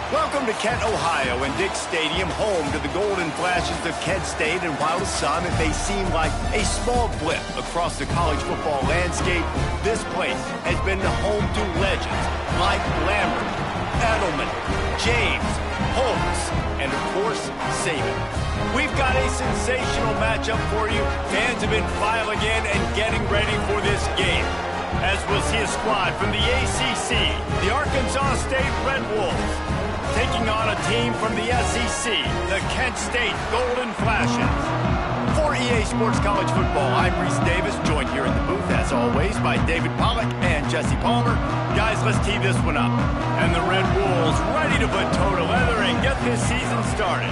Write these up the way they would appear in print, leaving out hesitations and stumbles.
Welcome to Kent, Ohio, and Dick Stadium, home to the Golden Flashes of Kent State. And while to some it may seem like a small blip across the college football landscape, this place has been the home to legends like Lambert, Edelman, James, Holmes, and of course, Saban. We've got a sensational matchup for you. Fans have been filing in and getting ready for this game, as we'll see a squad from the ACC, the Arkansas State Red Wolves, taking on a team from the SEC, the Kent State Golden Flashes. For EA Sports College Football, I'm Reese Davis, joined here in the booth, as always, by David Pollack and Jesse Palmer. Guys, let's tee this one up. And the Red Wolves ready to put toe to leather and get this season started.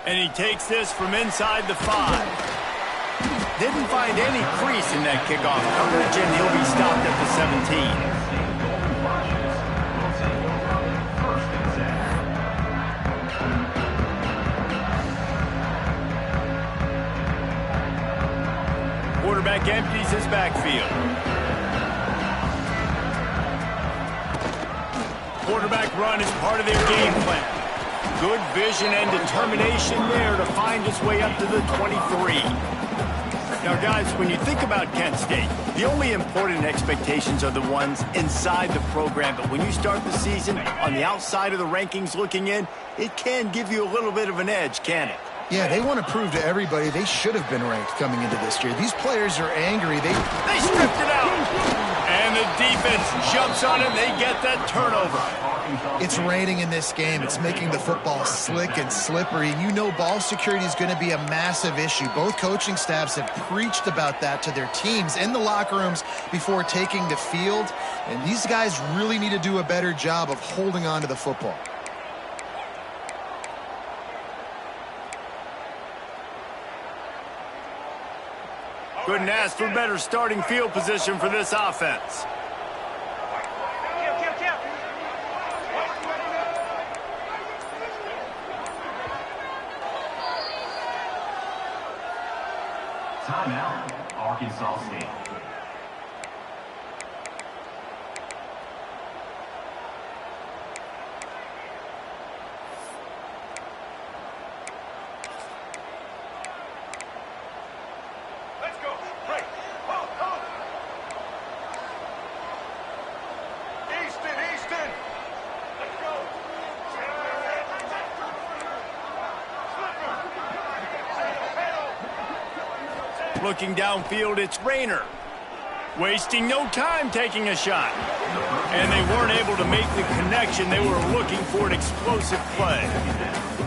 And he takes this from inside the 5. Didn't find any crease in that kickoff coverage, and he'll be stopped at the 17. Quarterback empties his backfield. Quarterback run is part of their game plan. Good vision and determination there to find his way up to the 23. Now, guys, when you think about Kent State, the only important expectations are the ones inside the program. But when you start the season on the outside of the rankings looking in, it can give you a little bit of an edge, can it? Yeah, they want to prove to everybody they should have been ranked coming into this year. These players are angry. They stripped it out. And the defense jumps on it, and they get that turnover. It's raining in this game. It's making the football slick and slippery. And you know ball security is going to be a massive issue. Both coaching staffs have preached about that to their teams in the locker rooms before taking the field. And these guys really need to do a better job of holding on to the football. Couldn't ask for better starting field position for this offense. Timeout, Arkansas State. Let's go. Break. Ho, ho. Easton. Let's go. Looking downfield, it's Rayner. Wasting no time taking a shot. And they weren't able to make the connection. They were looking for an explosive play.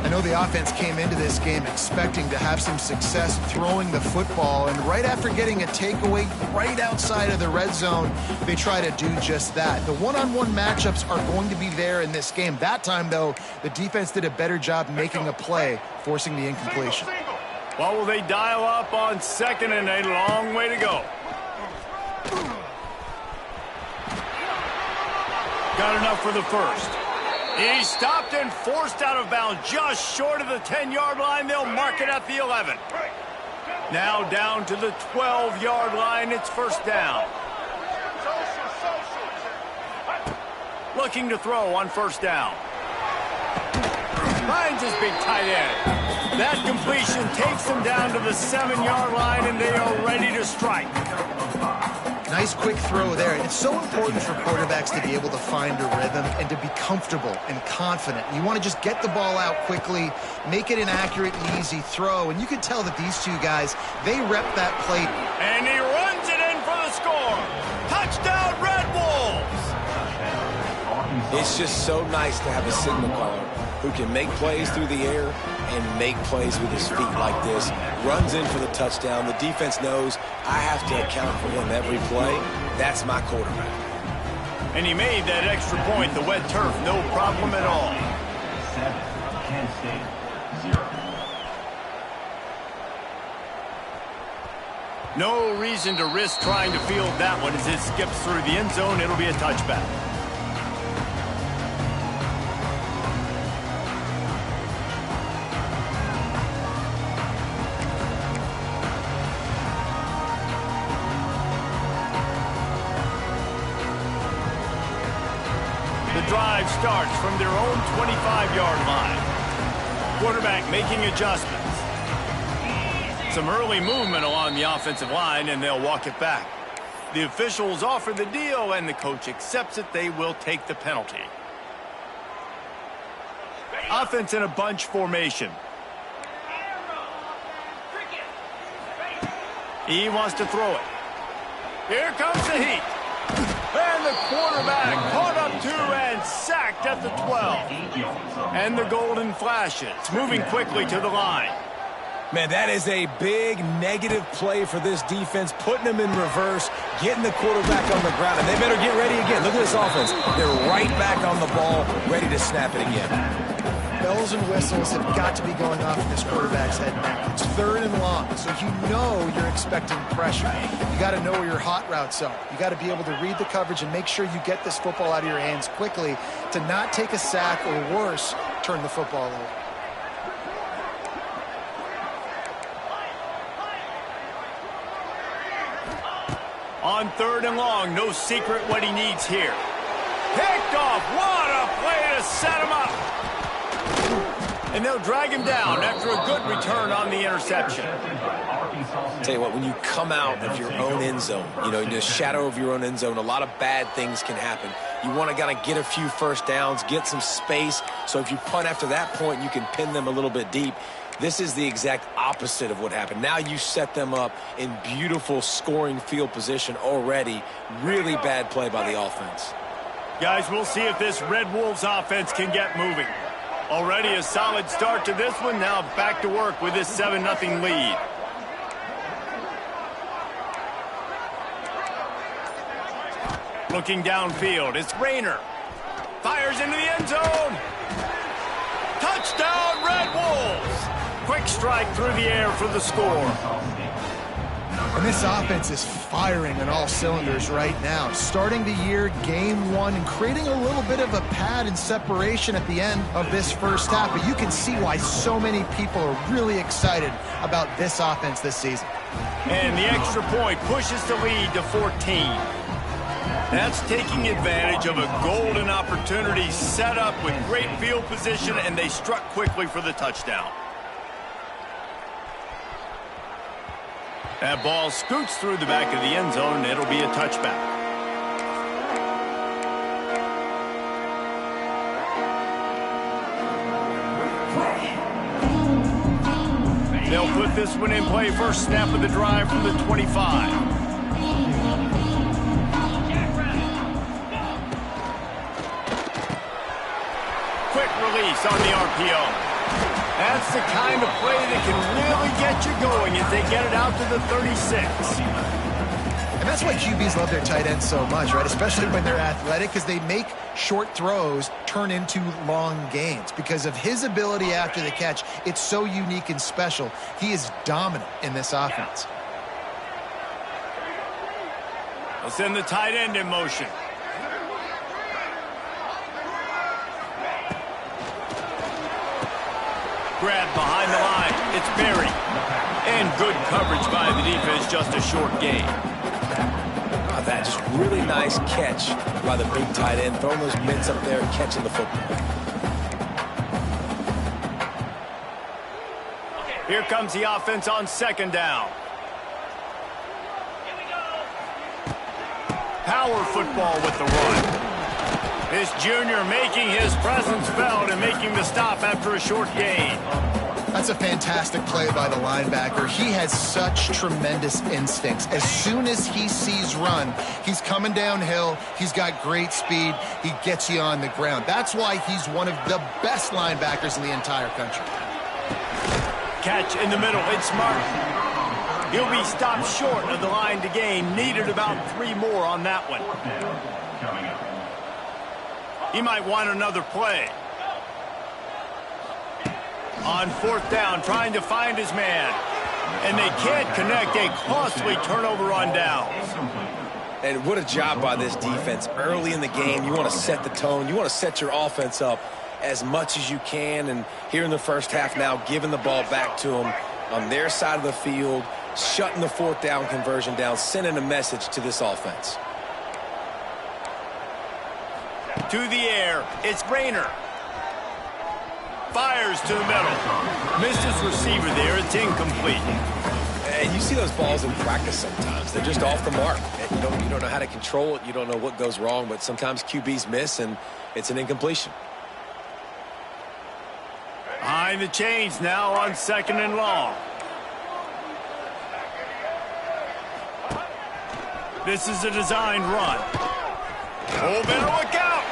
I know the offense came into this game expecting to have some success throwing the football, and right after getting a takeaway right outside of the red zone, they try to do just that. The one-on-one matchups are going to be there in this game. That time, though, the defense did a better job making a play, forcing the incompletion. Well, will they dial up on second, and a long way to go. Got enough for the first. He's stopped and forced out of bounds just short of the 10-yard line. They'll mark it at the 11. Now down to the 12-yard line. It's first down. Looking to throw on first down. Finds his big tight end. That completion takes them down to the 7-yard line, and they are ready to strike. Nice quick throw there. It's so important for quarterbacks to be able to find a rhythm and to be comfortable and confident. You want to just get the ball out quickly, make it an accurate and easy throw. And you can tell that these two guys, they rep that play. And he runs it in for the score. Touchdown, Red Wolves! It's just so nice to have a signal caller who can make plays through the air and make plays with his feet like this. Runs in for the touchdown. The defense knows I have to account for him every play. That's my quarterback. And he made that extra point, the wet turf, no problem at all. 7, Kent State, 0. No reason to risk trying to field that one as it skips through the end zone. It'll be a touchback. drive starts from their own 25-yard line. Quarterback making adjustments. Some early movement along the offensive line, and they'll walk it back. The officials offer the deal, and the coach accepts it. They will take the penalty. Offense in a bunch formation. He wants to throw it. Here comes the heat. And the quarterback caught up to and sacked at the 12. And the golden flashes, moving quickly to the line. Man, that is a big negative play for this defense, putting them in reverse, getting the quarterback on the ground, and they better get ready again. Look at this offense. They're right back on the ball, ready to snap it again. Bells and whistles have got to be going off in this quarterback's head now. It's 3rd and long, so you know you're expecting pressure. You got to know where your hot routes are. You got to be able to read the coverage and make sure you get this football out of your hands quickly to not take a sack or worse, turn the football over. On 3rd and long, no secret what he needs here. Picked off. What a play to set him up. And they'll drag him down after a good return on the interception. Tell you what, when you come out of your own end zone, you know, in the shadow of your own end zone, a lot of bad things can happen. You want to kind of get a few first downs, get some space, so if you punt after that point, you can pin them a little bit deep. This is the exact opposite of what happened. Now you set them up in beautiful scoring field position already. Really bad play by the offense. Guys, we'll see if this Red Wolves offense can get moving. Already a solid start to this one. Now back to work with this 7-0 lead. Looking downfield, it's Rayner. Fires into the end zone. Touchdown, Red Wolves. Quick strike through the air for the score. And this offense is firing on all cylinders right now. Starting the year, game 1, and creating a little bit of a pad and separation at the end of this first half. But you can see why so many people are really excited about this offense this season. And the extra point pushes the lead to 14. That's taking advantage of a golden opportunity set up with great field position, and they struck quickly for the touchdown. That ball scoots through the back of the end zone, and it'll be a touchback. They'll put this one in play. First snap of the drive from the 25. Quick release on the RPO. That's the kind of play that can really get you going as they get it out to the 36. And that's why QBs love their tight ends so much, right? Especially when they're athletic, because they make short throws turn into long gains. Because of his ability after the catch, it's so unique and special. He is dominant in this offense. They'll send the tight end in motion. Grab behind the line. It's Berry. And good coverage by the defense, just a short gain. That just really nice catch by the big tight end, throwing those mitts up there and catching the football. Here comes the offense on 2nd down. Power football with the run. This junior making his presence felt and making the stop after a short gain. That's a fantastic play by the linebacker. He has such tremendous instincts. As soon as he sees run, he's coming downhill. He's got great speed. He gets you on the ground. That's why he's one of the best linebackers in the entire country. Catch in the middle. It's Martin. He'll be stopped short of the line to gain. Needed about 3 more on that one. He might want another play. On 4th down, trying to find his man. And they can't connect. A costly turnover on downs. And what a job by this defense. Early in the game, you want to set the tone. You want to set your offense up as much as you can. And here in the first half now, giving the ball back to them on their side of the field, shutting the 4th down conversion down, sending a message to this offense. To the air, it's Rayner. Fires to the middle. Missed his receiver there, it's incomplete. And you see those balls in practice sometimes. They're just off the mark. And you don't know how to control it. You don't know what goes wrong, but sometimes QBs miss, and it's an incompletion. Behind the chains now on 2nd and long. This is a designed run. Oh, better look out!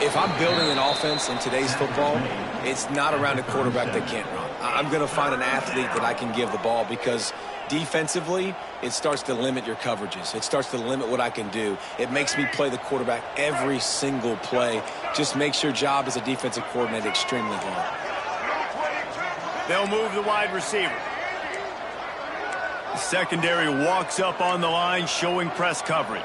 If I'm building an offense in today's football, it's not around a quarterback that can't run. I'm going to find an athlete that I can give the ball, because defensively, it starts to limit your coverages. It starts to limit what I can do. It makes me play the quarterback every single play. Just makes your job as a defensive coordinator extremely hard. They'll move the wide receiver. The secondary walks up on the line, showing press coverage.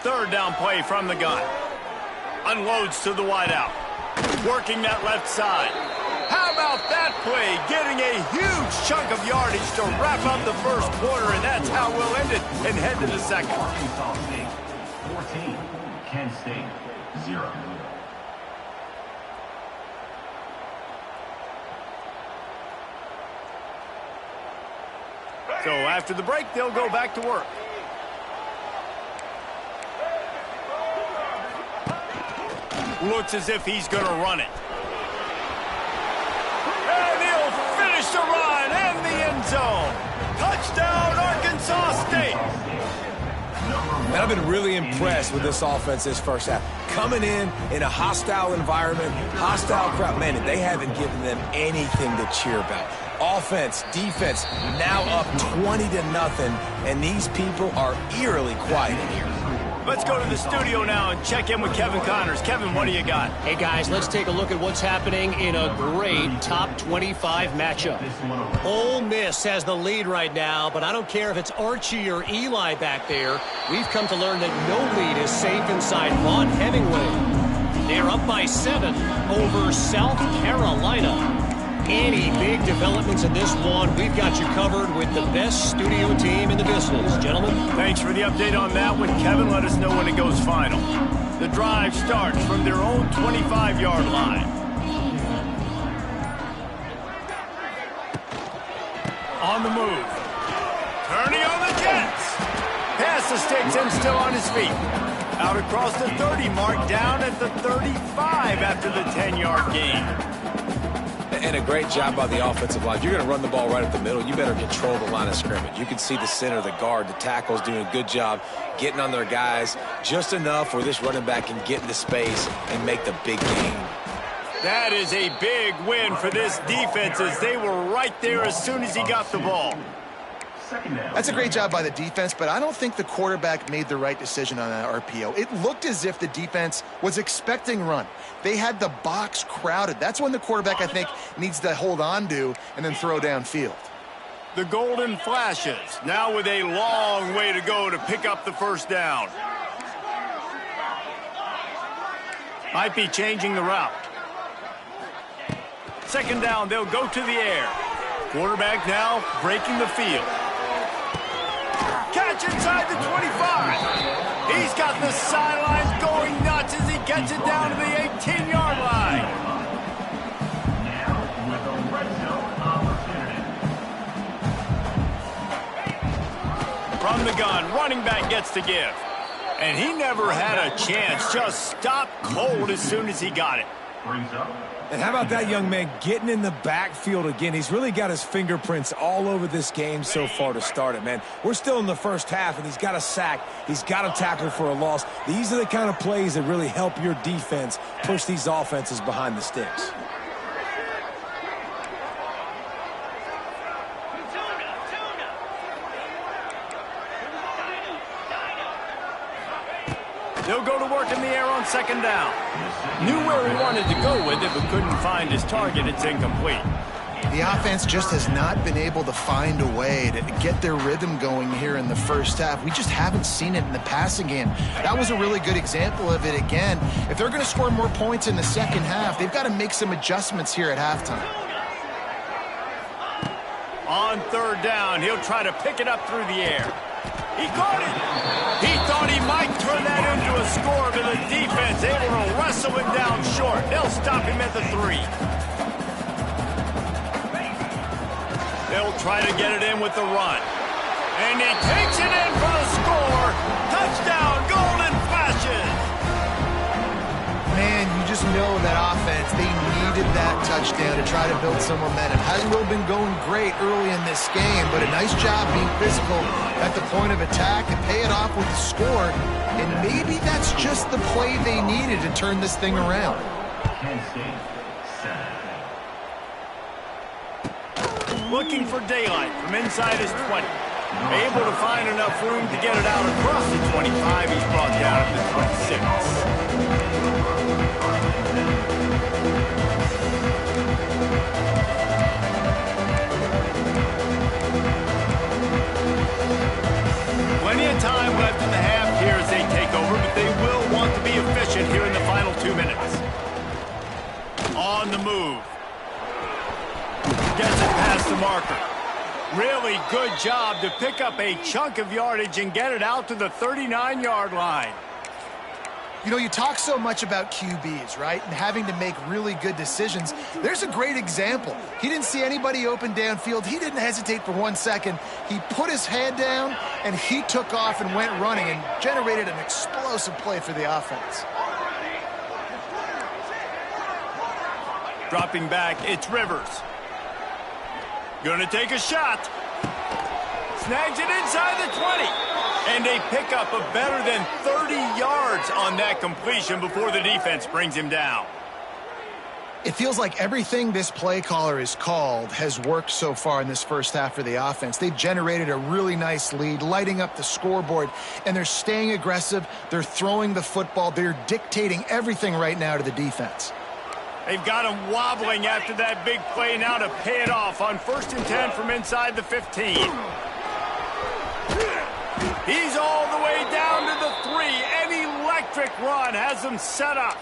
Third down play from the gun. Unloads to the wideout. Working that left side. How about that play? Getting a huge chunk of yardage to wrap up the first quarter, and that's how we'll end it and head to the second. Arkansas State 14, Kent State 0. So after the break, they'll go back to work. Looks as if he's going to run it. And he'll finish the run and the end zone. Touchdown, Arkansas State. And I've been really impressed with this offense this first half. Coming in a hostile environment, hostile crowd. Man, they haven't given them anything to cheer about. Offense, defense, now up 20-0, and these people are eerily quiet in here. Let's go to the studio now and check in with Kevin Connors. Kevin, what do you got? Hey, guys, let's take a look at what's happening in a great top 25 matchup. Ole Miss has the lead right now, but I don't care if it's Archie or Eli back there. We've come to learn that no lead is safe inside Vaught Hemingway. They're up by 7 over South Carolina. Any big developments in this one, we've got you covered with the best studio team in the business. Gentlemen. Thanks for the update on that one, Kevin. Let us know when it goes final. The drive starts from their own 25-yard line. On the move. Turning on the Jets. Pass the sticks and still on his feet. Out across the 30 mark, down at the 35 after the 10-yard gain. And a great job by the offensive line. If you're going to run the ball right up the middle, you better control the line of scrimmage. You can see the center, the guard, the tackles doing a good job getting on their guys just enough where this running back can get into space and make the big gain. That is a big win for this defense, as they were right there as soon as he got the ball. That's a great job by the defense, but I don't think the quarterback made the right decision on that RPO. It looked as if the defense was expecting run. They had the box crowded. That's when the quarterback, I think, needs to hold on to and then throw downfield. The Golden Flashes, now with a long way to go to pick up the first down. Might be changing the route. Second down, they'll go to the air. Quarterback now breaking the field. Catch inside the 25. He's got the sidelines going nuts as he gets it down to the 18-yard line. Now with a red zone opportunity. From the gun, running back gets to give. And he never had a chance, just stopped cold as soon as he got it. Brings up. And how about that young man getting in the backfield again? He's really got his fingerprints all over this game so far to start it, man. We're still in the first half, and he's got a sack. He's got a tackle for a loss. These are the kind of plays that really help your defense push these offenses behind the sticks. They'll go to work in the air on second down. Knew where he wanted to go with it, but couldn't find his target. It's incomplete. The offense just has not been able to find a way to get their rhythm going here in the first half. We just haven't seen it in the passing game. That was a really good example of it again. If they're going to score more points in the second half, they've got to make some adjustments here at halftime. On third down, he'll try to pick it up through the air. He caught it. He thought he might turn that into a score, but the defense able to wrestle him down short. They'll stop him at the 3. They'll try to get it in with the run. And he takes it in for the score. Touchdown, Golden Flashes. Man, you just know that offense, they needed that touchdown to try to build some momentum. Hasn't really been going great early in this game, but a nice job being physical at the point of attack and pay it off with the score. And maybe that's just the play they needed to turn this thing around. Kent State, 7. Looking for daylight from inside his 20. Able to find enough room to get it out across the 25. He's brought down at the 26. Plenty of time left in the half here as they take over, but they will want to be efficient here in the final 2 minutes. On the move. Gets it past the marker. Really good job to pick up a chunk of yardage and get it out to the 39-yard line. You know, you talk so much about QBs, right? And having to make really good decisions. There's a great example. He didn't see anybody open downfield. He didn't hesitate for 1 second. He put his head down, and he took off and went running and generated an explosive play for the offense. Dropping back, it's Rivers. Gonna take a shot. Snags it inside the 20. And they pick up a better than 30 yards on that completion before the defense brings him down. It feels like everything this play caller has called has worked so far in this first half for the offense. They've generated a really nice lead, lighting up the scoreboard, and they're staying aggressive. They're throwing the football. They're dictating everything right now to the defense. They've got him wobbling after that big play now to pay it off on 1st and 10 from inside the 15. He's all the way down to the 3. An electric run has him set up.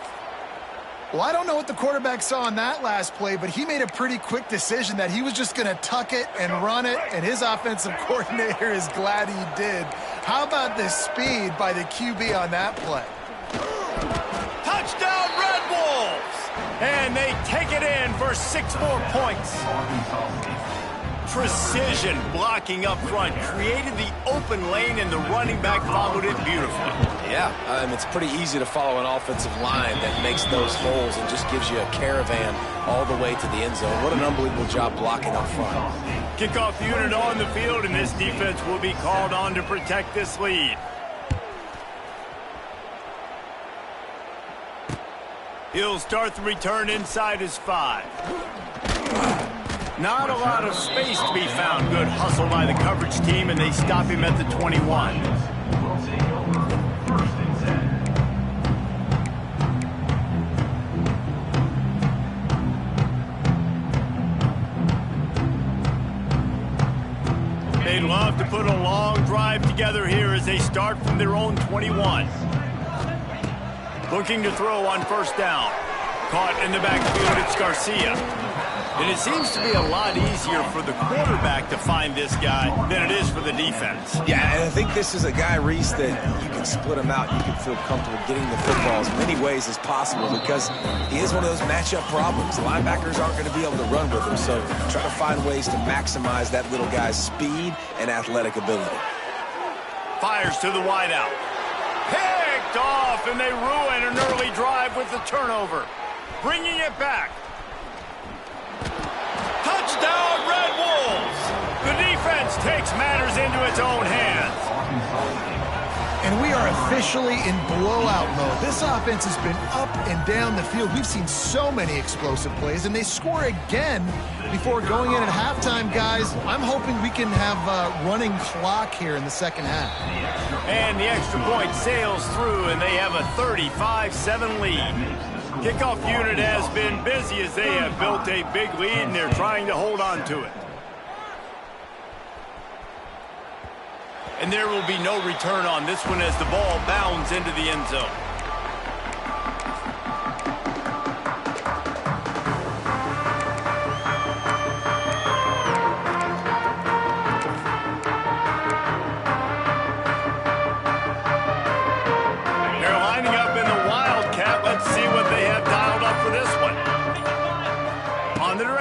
Well, I don't know what the quarterback saw on that last play, but he made a pretty quick decision that he was just going to tuck it and run it, and his offensive coordinator is glad he did. How about the speed by the QB on that play? Touchdown, Red Wolves! And they take it in for 6 more points. Precision blocking up front created the open lane, and the running back followed it beautifully. Yeah, it's pretty easy to follow an offensive line that makes those holes and just gives you a caravan all the way to the end zone. What an unbelievable job blocking up front. Kickoff unit on the field, and this defense will be called on to protect this lead. He'll start the return inside his 5. Not a lot of space to be found. Good hustle by the coverage team, and they stop him at the 21. They'd love to put a long drive together here as they start from their own 21. Looking to throw on 1st down. Caught in the backfield, it's Garcia. And it seems to be a lot easier for the quarterback to find this guy than it is for the defense. Yeah, and I think this is a guy, Reese, that you can split him out. You can feel comfortable getting the football as many ways as possible because he is one of those matchup problems. The linebackers aren't going to be able to run with him, so try to find ways to maximize that little guy's speed and athletic ability. Fires to the wideout. Picked off, and they ruin an early drive with the turnover. Bringing it back. Touchdown, Red Wolves! The defense takes matters into its own hands. And we are officially in blowout mode. This offense has been up and down the field. We've seen so many explosive plays, and they score again before going in at halftime, guys. I'm hoping we can have a running clock here in the second half. And the extra point sails through, and they have a 35-7 lead. Kickoff unit has been busy as they have built a big lead, and they're trying to hold on to it. And there will be no return on this one as the ball bounds into the end zone.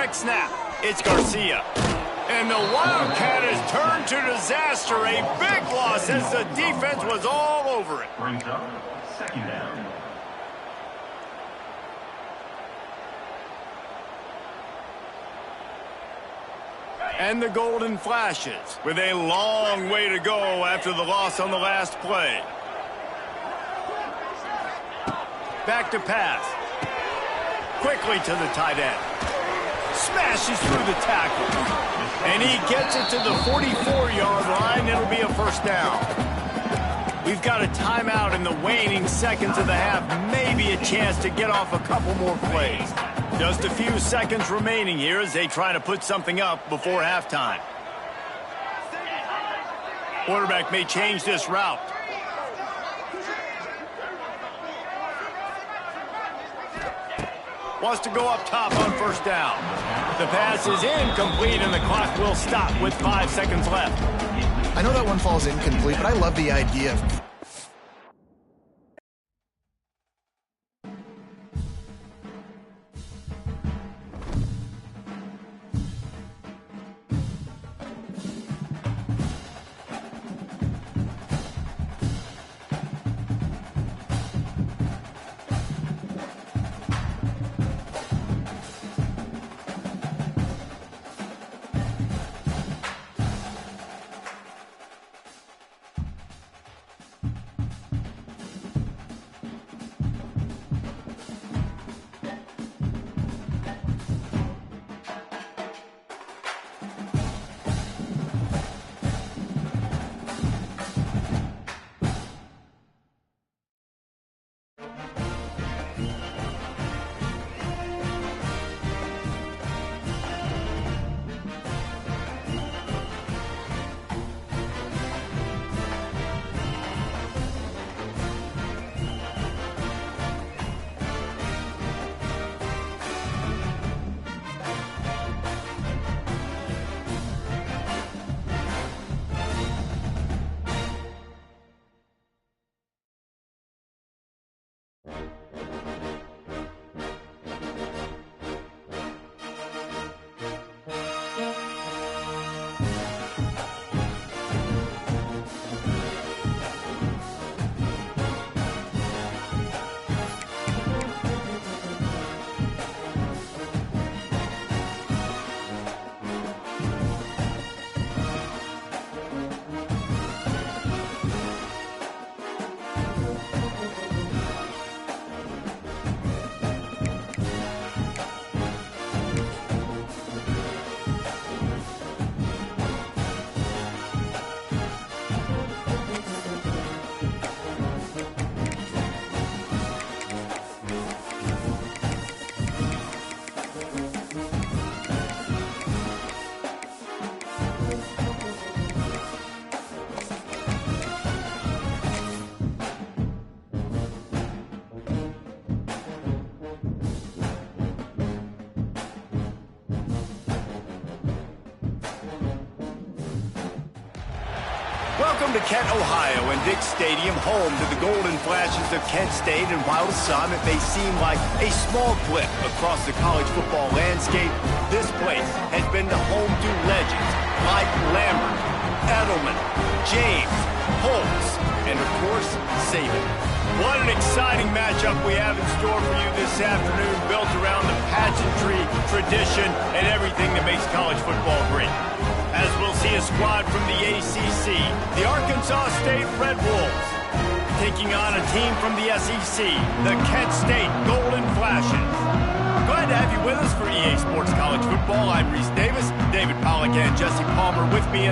direct snap. It's Garcia. And the Wildcat has turned to disaster. A big loss as the defense was all over it. Brings up second down. And the Golden Flashes with a long way to go after the loss on the last play. Back to pass. Quickly to the tight end. Smashes through the tackle. And he gets it to the 44-yard line. It'll be a first down. We've got a timeout in the waning seconds of the half. Maybe a chance to get off a couple more plays. Just a few seconds remaining here as they try to put something up before halftime. Quarterback may change this route. Wants to go up top on first down. The pass is incomplete and the clock will stop with 5 seconds left. I know that one falls incomplete, but I love the idea of Welcome to Kent, Ohio, and Dick's Stadium, home to the Golden Flashes of Kent State. And while to some it may seem like a small blip across the college football landscape, this place has been the home to legends like Lambert, Edelman, James, Holtz, and of course, Saban. What an exciting matchup we have in store for you this afternoon, built around the pageantry, tradition, and everything that makes college football great. As we'll see a squad from the ACC, the Arkansas State Red Wolves, taking on a team from the SEC, the Kent State Golden Flashes. Glad to have you with us for EA Sports College Football. I'm Reese Davis, David Pollack, and Jesse Palmer with me.